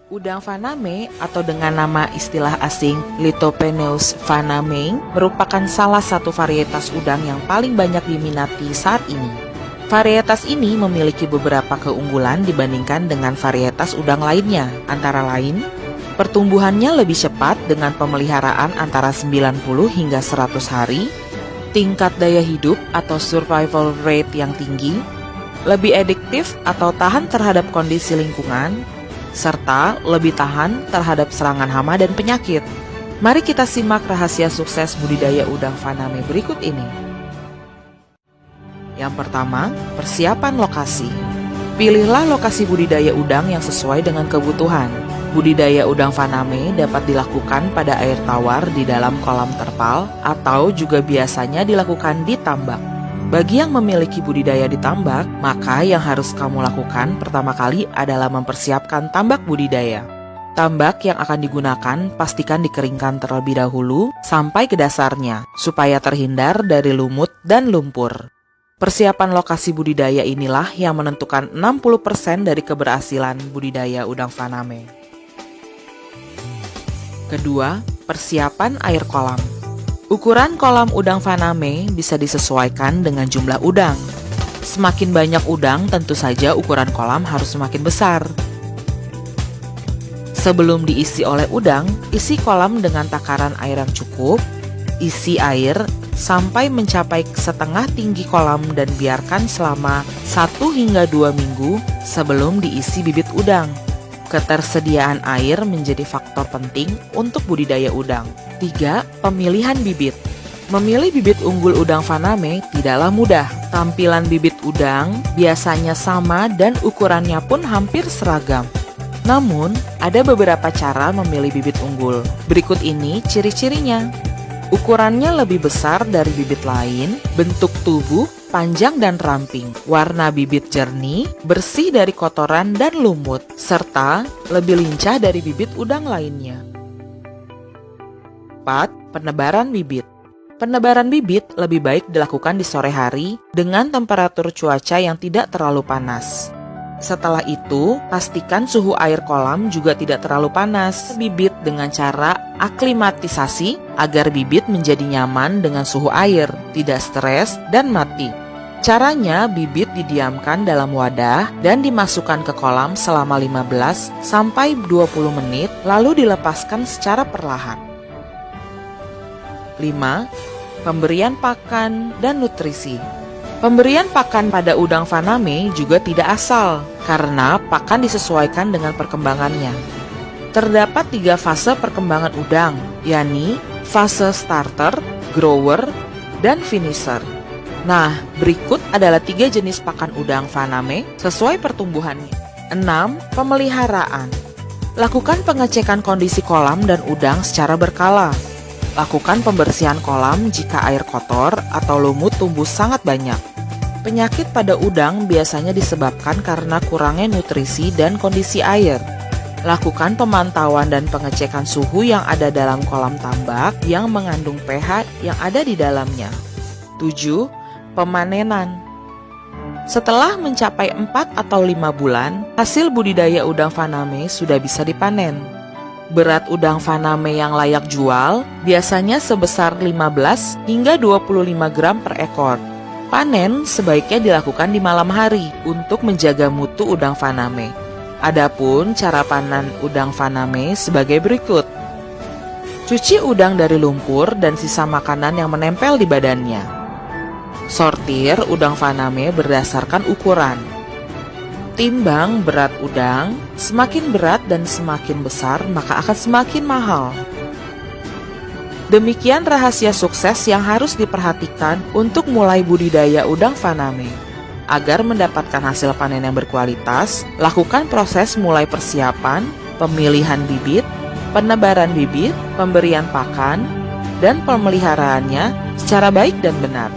Udang faname atau dengan nama istilah asing Lithopeneus faname merupakan salah satu varietas udang yang paling banyak diminati saat ini. Varietas ini memiliki beberapa keunggulan dibandingkan dengan varietas udang lainnya, antara lain pertumbuhannya lebih cepat dengan pemeliharaan antara 90 hingga 100 hari, tingkat daya hidup atau survival rate yang tinggi, lebih adiktif atau tahan terhadap kondisi lingkungan, serta lebih tahan terhadap serangan hama dan penyakit. Mari kita simak rahasia sukses budidaya udang faname berikut ini. Yang pertama, persiapan lokasi. Pilihlah lokasi budidaya udang yang sesuai dengan kebutuhan. Budidaya udang faname dapat dilakukan pada air tawar di dalam kolam terpal atau juga biasanya dilakukan di tambak. Bagi yang memiliki budidaya di tambak, maka yang harus kamu lakukan pertama kali adalah mempersiapkan tambak budidaya. Tambak yang akan digunakan pastikan dikeringkan terlebih dahulu sampai ke dasarnya, supaya terhindar dari lumut dan lumpur. Persiapan lokasi budidaya inilah yang menentukan 60% dari keberhasilan budidaya udang faname. Kedua, persiapan air kolam. Ukuran kolam udang faname bisa disesuaikan dengan jumlah udang. Semakin banyak udang, tentu saja ukuran kolam harus semakin besar. Sebelum diisi oleh udang, isi kolam dengan takaran air yang cukup. Isi air sampai mencapai setengah tinggi kolam dan biarkan selama 1 hingga 2 minggu sebelum diisi bibit udang. Ketersediaan air menjadi faktor penting untuk budidaya udang. 3. Pemilihan bibit. Memilih bibit unggul udang faname tidaklah mudah. Tampilan bibit udang biasanya sama dan ukurannya pun hampir seragam. Namun, ada beberapa cara memilih bibit unggul. Berikut ini ciri-cirinya. Ukurannya lebih besar dari bibit lain, bentuk tubuh panjang dan ramping, warna bibit jernih, bersih dari kotoran dan lumut, serta lebih lincah dari bibit udang lainnya. 4. Penebaran bibit. Penebaran bibit lebih baik dilakukan di sore hari dengan temperatur cuaca yang tidak terlalu panas. Setelah itu, pastikan suhu air kolam juga tidak terlalu panas. Bibit dengan cara aklimatisasi agar bibit menjadi nyaman dengan suhu air, tidak stres dan mati. Caranya, bibit didiamkan dalam wadah dan dimasukkan ke kolam selama 15 sampai 20 menit lalu dilepaskan secara perlahan. 5. Pemberian pakan dan nutrisi. Pemberian pakan pada udang faname juga tidak asal, karena pakan disesuaikan dengan perkembangannya. Terdapat 3 fase perkembangan udang, yakni fase starter, grower, dan finisher. Nah, berikut adalah 3 jenis pakan udang faname sesuai pertumbuhannya. 6. Pemeliharaan. Lakukan pengecekan kondisi kolam dan udang secara berkala. Lakukan pembersihan kolam jika air kotor atau lumut tumbuh sangat banyak. Penyakit pada udang biasanya disebabkan karena kurangnya nutrisi dan kondisi air. Lakukan pemantauan dan pengecekan suhu yang ada dalam kolam tambak yang mengandung pH yang ada di dalamnya. 7. Pemanenan. Setelah mencapai 4 atau 5 bulan, hasil budidaya udang faname sudah bisa dipanen. Berat udang faname yang layak jual biasanya sebesar 15 hingga 25 gram per ekor. Panen sebaiknya dilakukan di malam hari untuk menjaga mutu udang faname. Adapun cara panen udang faname sebagai berikut. Cuci udang dari lumpur dan sisa makanan yang menempel di badannya. Sortir udang faname berdasarkan ukuran. Timbang berat udang, semakin berat dan semakin besar maka akan semakin mahal. Demikian rahasia sukses yang harus diperhatikan untuk mulai budidaya udang faname. Agar mendapatkan hasil panen yang berkualitas, lakukan proses mulai persiapan, pemilihan bibit, penebaran bibit, pemberian pakan, dan pemeliharaannya secara baik dan benar.